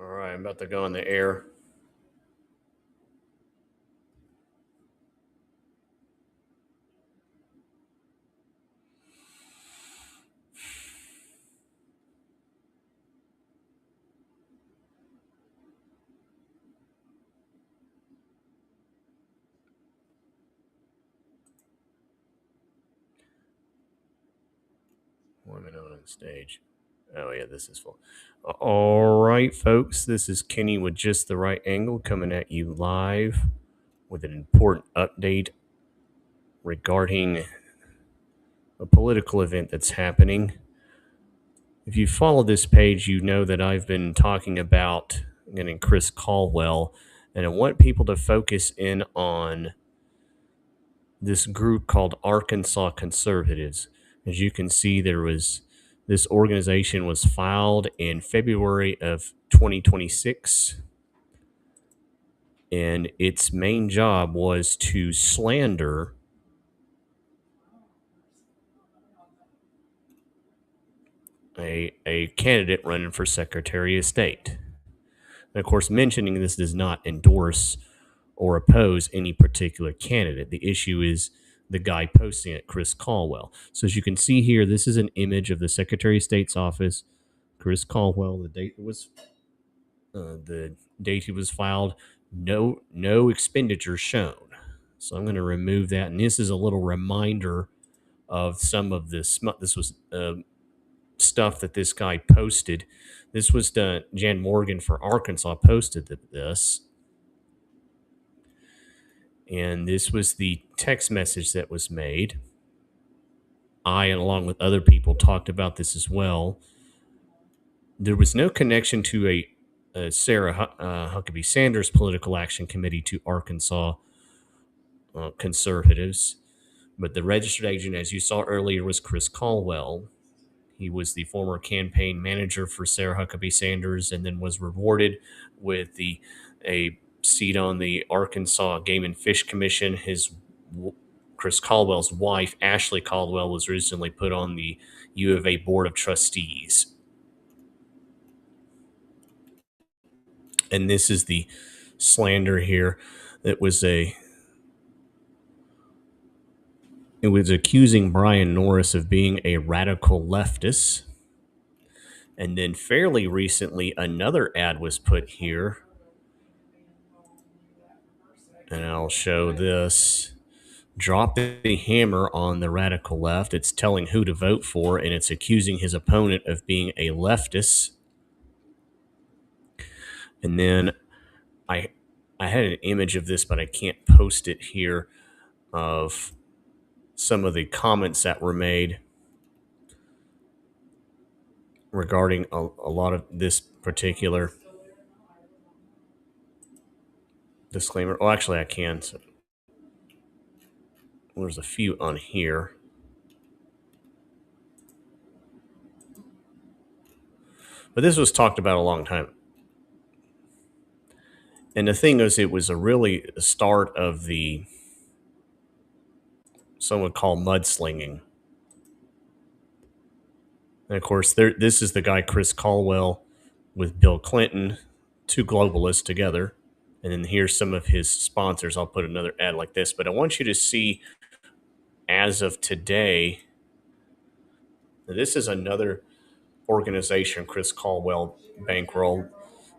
All right, I'm about to go in the air. One minute on stage. Oh, yeah, this is full. All right, folks, this is Kenny with Just the Right Angle coming at you live with an important update regarding a political event that's happening. If you follow this page, you know that I've been talking about getting Chris Caldwell, and I want people to focus in on this group called Arkansas Conservatives. As you can see, this organization was filed in February of 2026, and its main job was to slander a candidate running for Secretary of State. And of course, mentioning this does not endorse or oppose any particular candidate. The issue is the guy posting it, Chris Caldwell. So as you can see here, this is an image of the Secretary of State's office, Chris Caldwell. The date he was filed. No expenditure shown. So I'm going to remove that, and this is a little reminder of some of this. This was stuff that this guy posted. This was Jan Morgan for Arkansas posted this. And this was the text message that was made. I, along with other people, talked about this as well. There was no connection to a Sarah Huckabee Sanders Political Action Committee to Arkansas conservatives. But the registered agent, as you saw earlier, was Chris Caldwell. He was the former campaign manager for Sarah Huckabee Sanders and then was rewarded with a seat on the Arkansas Game and Fish Commission. Chris Caldwell's wife, Ashley Caldwell, was recently put on the U of A Board of Trustees. And this is the slander here. It was accusing Brian Norris of being a radical leftist. And then fairly recently, another ad was put here. And I'll show this. Drop the hammer on the radical left. It's telling who to vote for, and it's accusing his opponent of being a leftist. And then I had an image of this, but I can't post it here, of some of the comments that were made regarding a lot of this particular disclaimer. Oh, actually, I can. So there's a few on here. But this was talked about a long time. And the thing is, it was a start of the, some would call mudslinging. And of course, this is the guy, Chris Caldwell, with Bill Clinton, two globalists together. And then here's some of his sponsors. I'll put another ad like this. But I want you to see, as of today, this is another organization Chris Caldwell bankrolled.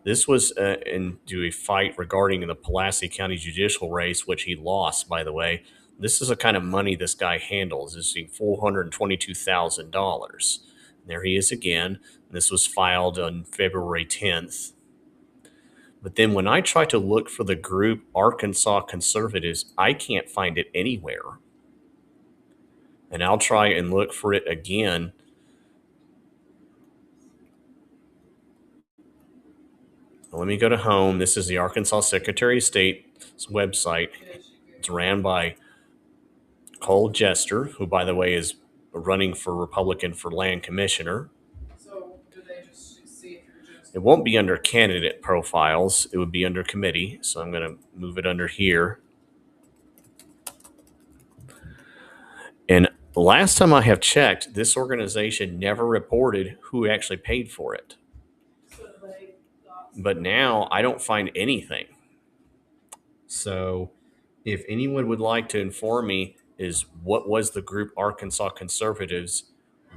This was into a fight regarding the Pulaski County judicial race, which he lost, by the way. This is the kind of money this guy handles. This is $422,000. There he is again. This was filed on February 10th. But then when I try to look for the group Arkansas Conservatives, I can't find it anywhere. And I'll try and look for it again. Let me go to home. This is the Arkansas Secretary of State's website. It's ran by Cole Jester, who, by the way, is running for Republican for land commissioner. It won't be under candidate profiles. It would be under committee. So I'm going to move it under here. And last time I have checked, this organization never reported who actually paid for it. But now I don't find anything. So if anyone would like to inform me is what was the group Arkansas Conservatives,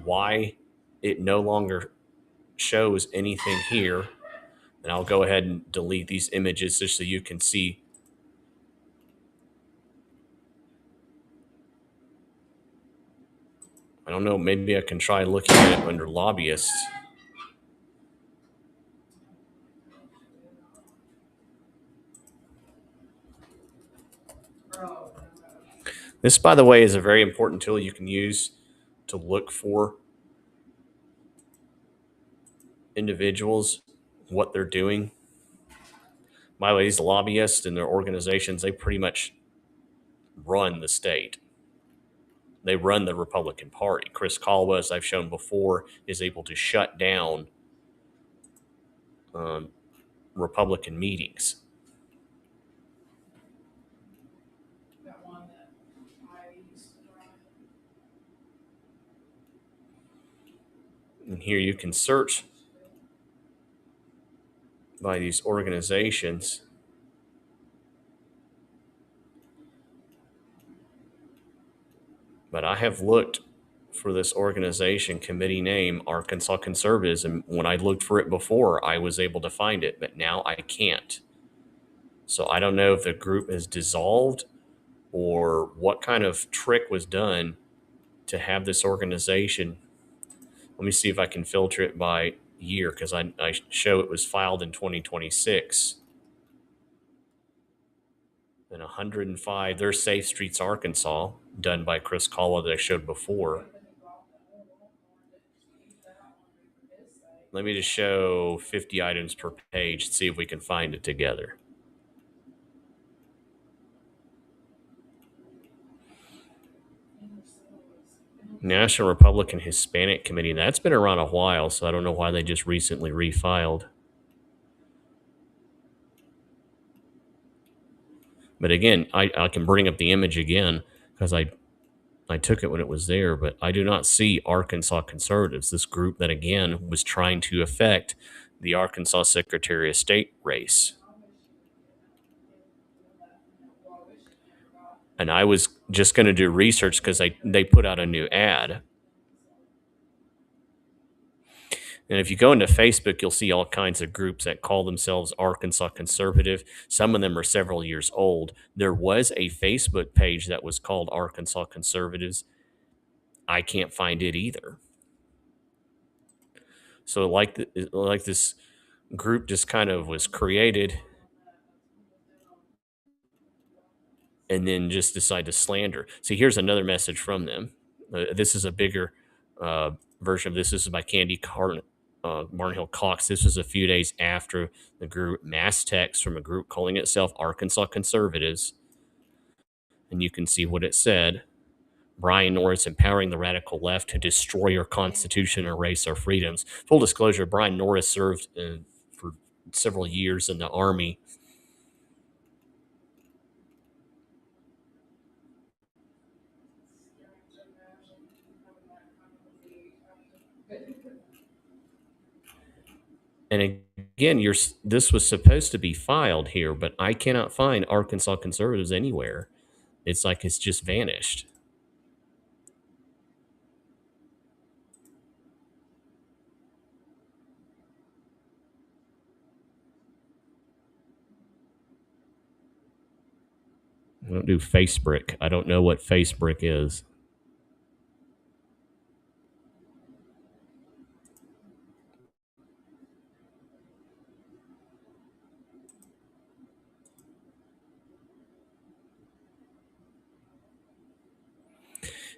why it no longer shows anything here, and I'll go ahead and delete these images just so you can see. I don't know, maybe I can try looking at it under lobbyists. This, by the way, is a very important tool you can use to look for individuals, what they're doing. By the way, these lobbyists and their organizations, they pretty much run the state. They run the Republican Party. Chris Caldwell, as I've shown before, is able to shut down um, Republican meetings. And here you can search by these organizations. But I have looked for this organization committee name, Arkansas Conservatives, and when I looked for it before, I was able to find it, but now I can't. So I don't know if the group is dissolved or what kind of trick was done to have this organization. Let me see if I can filter it by year because I show it was filed in 2026. And 105, there's Safe Streets, Arkansas, done by Chris Caldwell that I showed before. Let me just show 50 items per page and see if we can find it together. National Republican Hispanic Committee. That's been around a while, so I don't know why they just recently refiled. But again, I can bring up the image again because I took it when it was there, but I do not see Arkansas Conservatives, this group that again was trying to affect the Arkansas Secretary of State race. And I was just going to do research because they put out a new ad. And if you go into Facebook, you'll see all kinds of groups that call themselves Arkansas Conservative. Some of them are several years old. There was a Facebook page that was called Arkansas Conservatives. I can't find it either. So like this group just kind of was created and then just decide to slander. See, here's another message from them. This is a bigger version of this. This is by Candy Barnhill Cox. This was a few days after the group mass text from a group calling itself Arkansas Conservatives. And you can see what it said. Brian Norris empowering the radical left to destroy our Constitution and erase our freedoms. Full disclosure, Brian Norris served for several years in the Army. And again, this was supposed to be filed here, but I cannot find Arkansas Conservatives anywhere. It's like it's just vanished. I don't do Facebook. I don't know what Facebook is.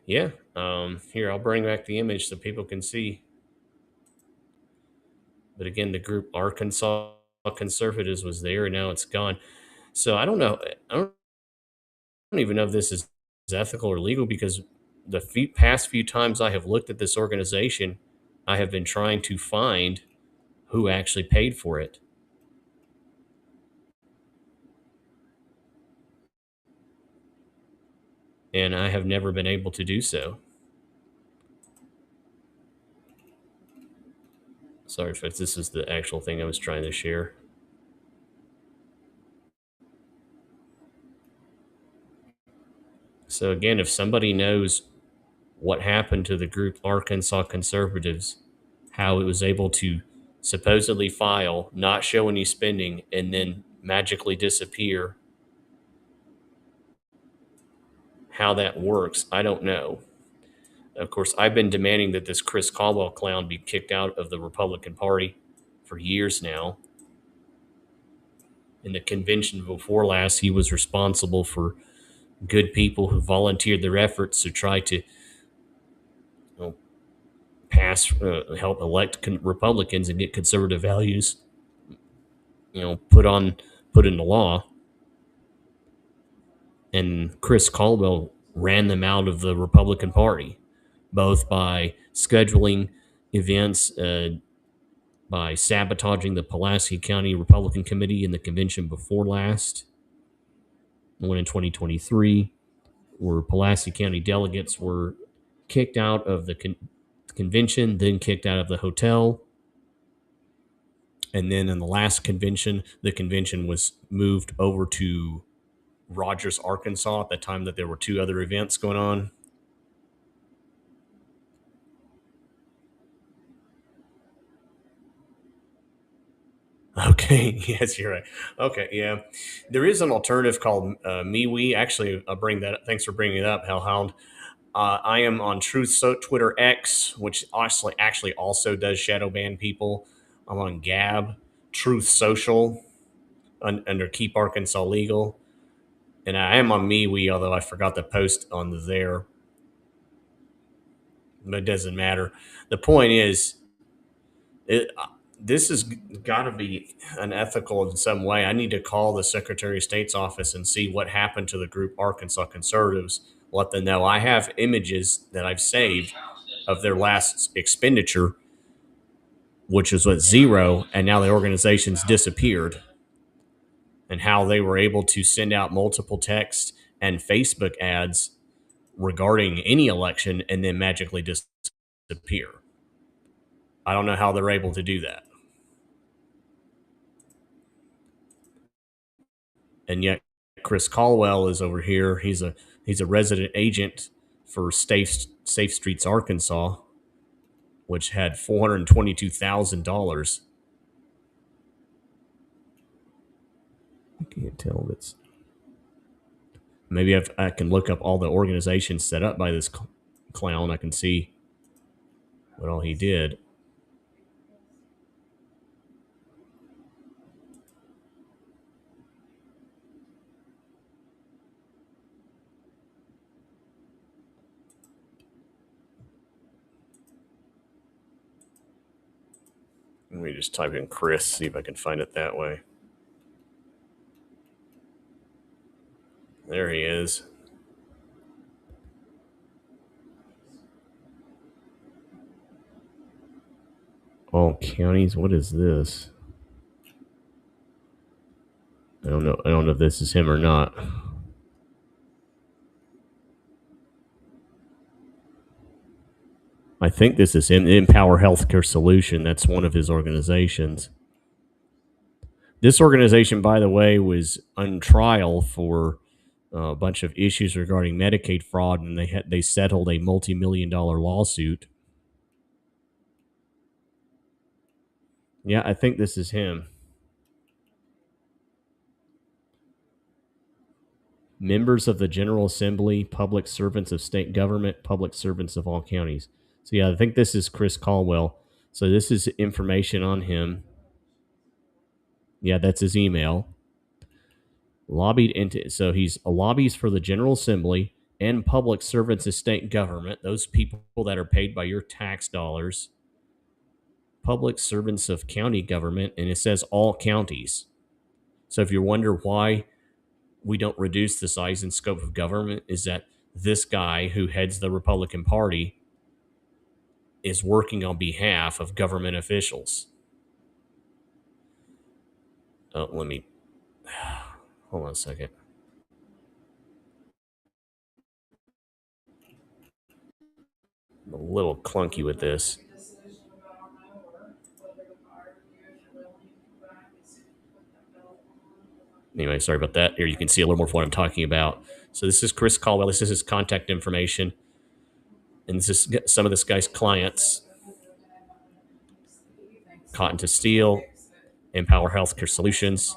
Yeah. Here, I'll bring back the image so people can see. But again, the group Arkansas Conservatives was there, and now it's gone. So I don't know. I don't even know if this is ethical or legal because the past few times I have looked at this organization, I have been trying to find who actually paid for it. And I have never been able to do so. Sorry, folks, this is the actual thing I was trying to share. So again, if somebody knows what happened to the group Arkansas Conservatives, how it was able to supposedly file, not show any spending, and then magically disappear, how that works, I don't know. Of course, I've been demanding that this Chris Caldwell clown be kicked out of the Republican Party for years now. In the convention before last, he was responsible for good people who volunteered their efforts to try to know, pass, help elect Republicans and get conservative values, put into law. And Chris Caldwell ran them out of the Republican Party, both by scheduling events, by sabotaging the Pulaski County Republican Committee in the convention before last, one in 2023, where Pulaski County delegates were kicked out of the convention, then kicked out of the hotel. And then in the last convention, the convention was moved over to Rogers, Arkansas at the time that there were two other events going on. Okay, yes, you're right. Okay, yeah. There is an alternative called MeWe. Actually, I'll bring that up. Thanks for bringing it up, Hellhound. I am on Twitter X, which actually also does shadow ban people. I'm on Gab, Truth Social, under Keep Arkansas Legal. And I am on MeWe, although I forgot to post on there. But it doesn't matter. The point is, this has got to be unethical in some way. I need to call the Secretary of State's office and see what happened to the group Arkansas Conservatives. Let them know. I have images that I've saved of their last expenditure, which was at zero, and now the organization's disappeared, and how they were able to send out multiple texts and Facebook ads regarding any election and then magically disappear. I don't know how they're able to do that. And yet Chris Caldwell is over here. He's a resident agent for Safe Streets Arkansas, which had $422,000. I can't tell if it's. Maybe I can look up all the organizations set up by this clown. I can see what all he did. Let me just type in Chris, see if I can find it that way. There he is. All counties. What is this? I don't know. I don't know if this is him or not. I think this is him. Empower Healthcare Solution. That's one of his organizations. This organization, by the way, was on trial for a bunch of issues regarding Medicaid fraud, and they settled a multi-million-dollar lawsuit. Yeah, I think this is him. Members of the General Assembly, public servants of state government, public servants of all counties. So yeah, I think this is Chris Caldwell. So this is information on him. Yeah, that's his email. Lobbied into, so he's lobbies for the General Assembly and public servants of state government, those people that are paid by your tax dollars, public servants of county government, and it says all counties. So if you wonder why we don't reduce the size and scope of government, is that this guy who heads the Republican Party is working on behalf of government officials. Let me hold on a second. I'm a little clunky with this. Anyway, sorry about that. Here you can see a little more of what I'm talking about. So this is Chris Caldwell. This is his contact information. And this is some of this guy's clients. Cotton to Steel, Empower Healthcare Solutions,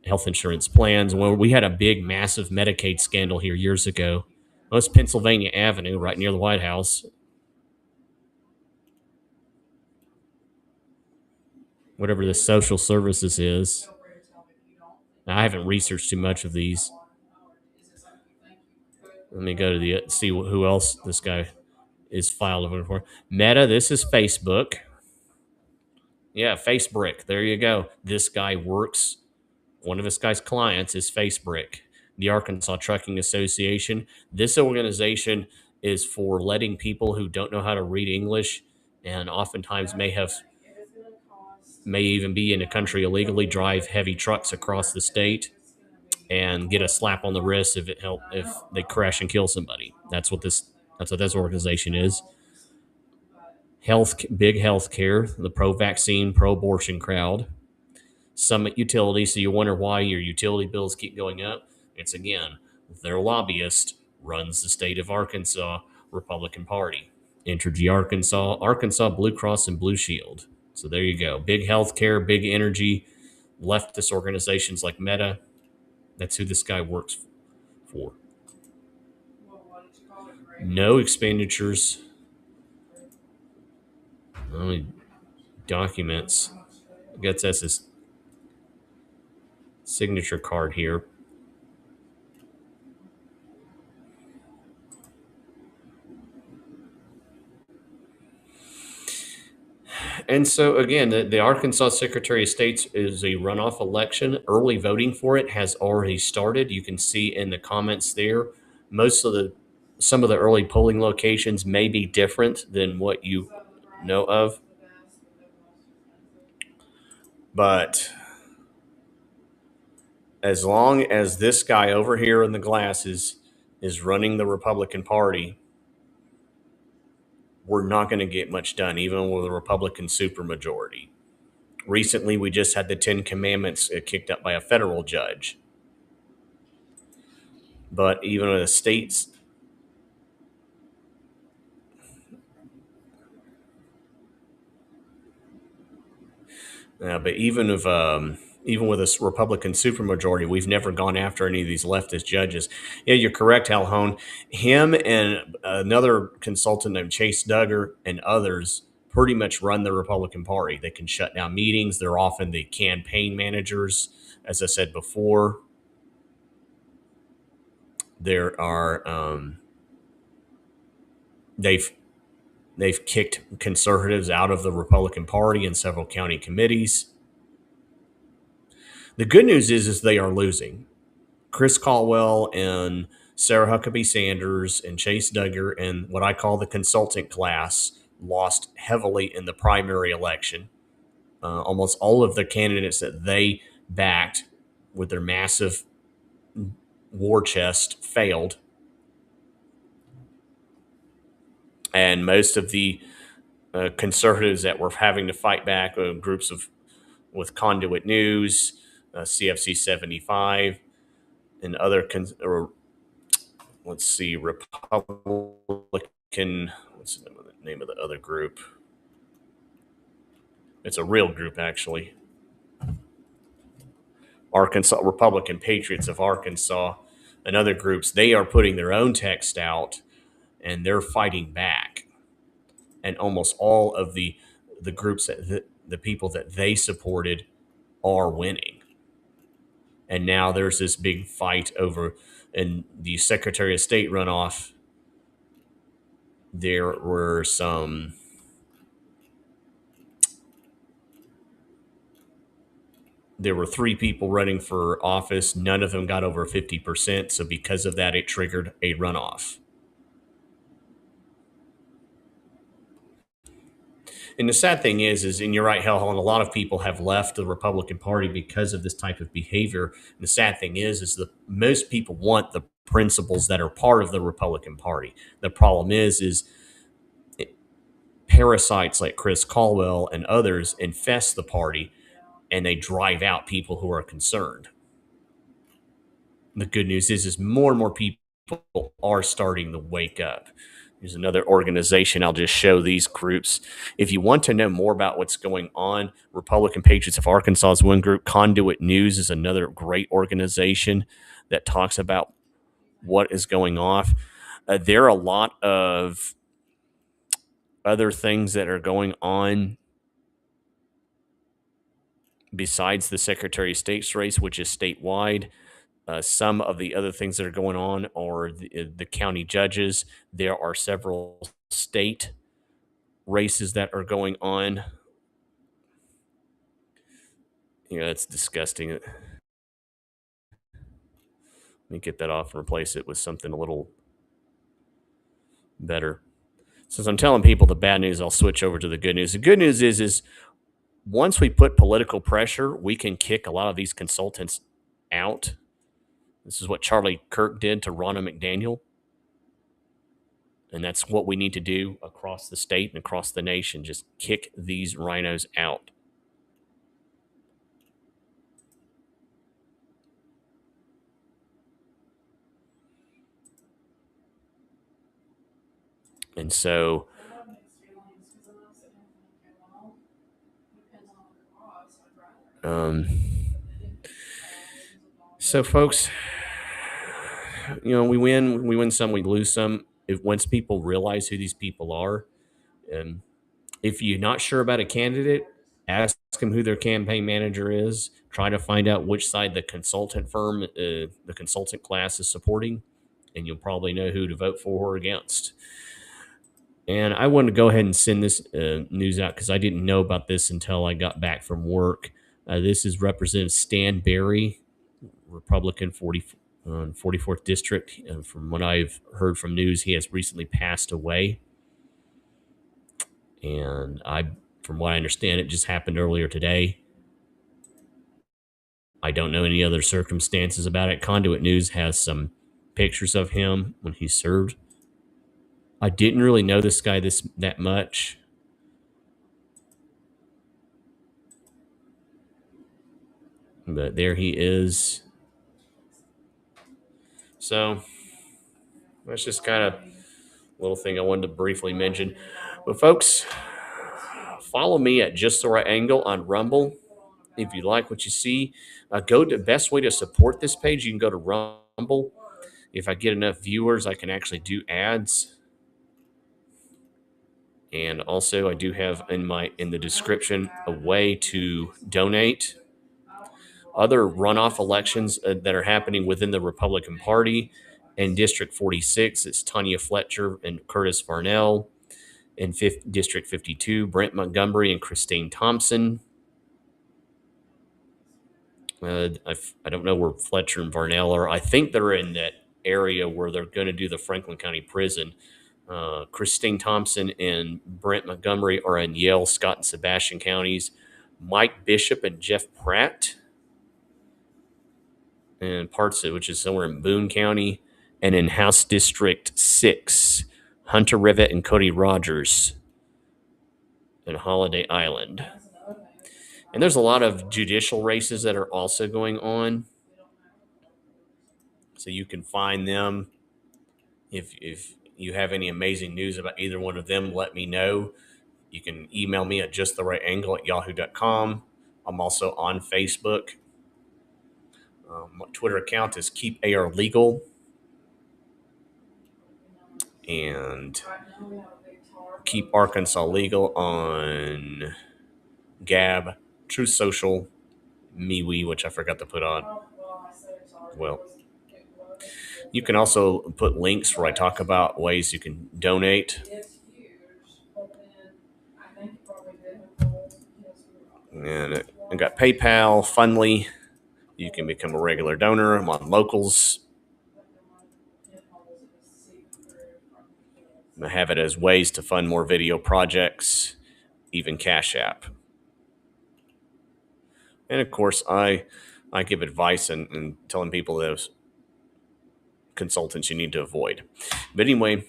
health insurance plans. Well, we had a big, massive Medicaid scandal here years ago. Well, it's Pennsylvania Avenue, right near the White House. Whatever the social services is. Now, I haven't researched too much of these. Let me go to the see who else this guy is filed over for. Meta, this is Facebook. Yeah, Facebook. There you go. This guy works. One of this guy's clients is Facebook, the Arkansas Trucking Association. This organization is for letting people who don't know how to read English and oftentimes may even be in the country illegally drive heavy trucks across the state and get a slap on the wrist if they crash and kill somebody. That's what this organization is. Big healthcare, the pro-vaccine, pro-abortion crowd. Summit Utility. So you wonder why your utility bills keep going up. It's again, their lobbyist runs the state of Arkansas Republican Party. Entergy Arkansas, Arkansas Blue Cross and Blue Shield. So there you go. Big healthcare, big energy, leftist organizations like Meta. That's who this guy works for. No expenditures. Only documents. I guess that's his signature card here. And so, again, the Arkansas Secretary of State is a runoff election. Early voting for it has already started. You can see in the comments there. Some of the early polling locations may be different than what you know of. But as long as this guy over here in the glasses is running the Republican Party, we're not going to get much done, even with a Republican supermajority. Recently, we just had the 10 Commandments kicked up by a federal judge. But even in the states, but even with this Republican supermajority, we've never gone after any of these leftist judges. Yeah, you're correct, Alhone. Him and another consultant named Chase Duggar and others pretty much run the Republican Party. They can shut down meetings. They're often the campaign managers. As I said before, there are they've kicked conservatives out of the Republican Party in several county committees. The good news is they are losing. Chris Caldwell and Sarah Huckabee Sanders and Chase Duggar and what I call the consultant class lost heavily in the primary election. Almost all of the candidates that they backed with their massive war chest failed. And most of the conservatives that were having to fight back, groups with Conduit News, CFC 75, and other let's see, Republican. What's the name of the other group? It's a real group, actually. Arkansas Republican Patriots of Arkansas and other groups. They are putting their own text out, and they're fighting back. And almost all of the groups that the people that they supported are winning. And now there's this big fight over in the Secretary of State runoff. There were 3 people running for office. None of them got over 50%. So because of that, it triggered a runoff. And the sad thing is, and you're right, Helen, a lot of people have left the Republican Party because of this type of behavior. And the sad thing is that most people want the principles that are part of the Republican Party. The problem is parasites like Chris Caldwell and others infest the party, and they drive out people who are concerned. the good news is more and more people are starting to wake up. There's another organization. I'll just show these groups. If you want to know more about what's going on, Republican Patriots of Arkansas is one group. Conduit News is another great organization that talks about what is going off. There are a lot of other things that are going on besides the Secretary of State's race, which is statewide. Some of the other things that are going on are the county judges. There are several state races that are going on. It's disgusting. Let me get that off and replace it with something a little better. Since I'm telling people the bad news, I'll switch over to the good news. The good news is once we put political pressure, we can kick a lot of these consultants out. This is what Charlie Kirk did to Ronna McDaniel. And that's what we need to do across the state and across the nation. Just kick these rhinos out. And so, folks, we win some, we lose some. Once people realize who these people are, and if you're not sure about a candidate, ask them who their campaign manager is. Try to find out which side the consultant firm, the consultant class is supporting, and you'll probably know who to vote for or against. And I wanted to go ahead and send this news out because I didn't know about this until I got back from work. This is Representative Stan Berry, Republican 44th District. From what I've heard from news, he has recently passed away. And from what I understand, it just happened earlier today. I don't know any other circumstances about it. Conduit News has some pictures of him when he served. I didn't really know this guy that much. But there he is. So that's just kind of a little thing I wanted to briefly mention. But folks, follow me at Just the Right Angle on Rumble. If you like what you see, go to the best way to support this page. You can go to Rumble. If I get enough viewers, I can actually do ads. And also, I do have in the description a way to donate. Other runoff elections that are happening within the Republican Party. In District 46, it's Tonya Fletcher and Curtis Varnell. In District 52, Brent Montgomery and Kristain Thompson. I don't know where Fletcher and Varnell are. I think they're in that area where they're going to do the Franklin County Prison. Kristain Thompson and Brent Montgomery are in Yale, Scott, and Sebastian counties. Mike Bishop and Jeff Pratt and parts of which is somewhere in Boone County. And in House District 6, Hunter Rivett and Cody Rogers in Holiday Island. And there's a lot of judicial races that are also going on. So you can find them. If you have any amazing news about either one of them, let me know. You can email me at justtherighteangle@yahoo.com. I'm also on Facebook. My Twitter account is KeepARLegal. And Keep Arkansas Legal on Gab, Truth Social, MeWe, which I forgot to put on. Well, you can also put links where I talk about ways you can donate. And I got PayPal, Fundly. You can become a regular donor. I'm on Locals. I have it as ways to fund more video projects, even Cash App. And of course, I give advice and telling people those consultants you need to avoid. But anyway,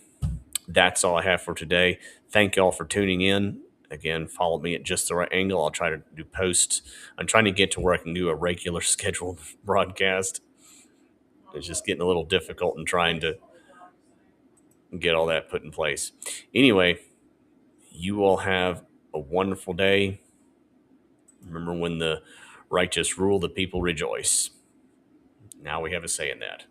that's all I have for today. Thank you all for tuning in. Again, follow me at Just the Right Angle. I'll try to do posts. I'm trying to get to where I can do a regular scheduled broadcast. It's just getting a little difficult in trying to get all that put in place. Anyway, you all have a wonderful day. Remember, when the righteous rule, the people rejoice. Now we have a say in that.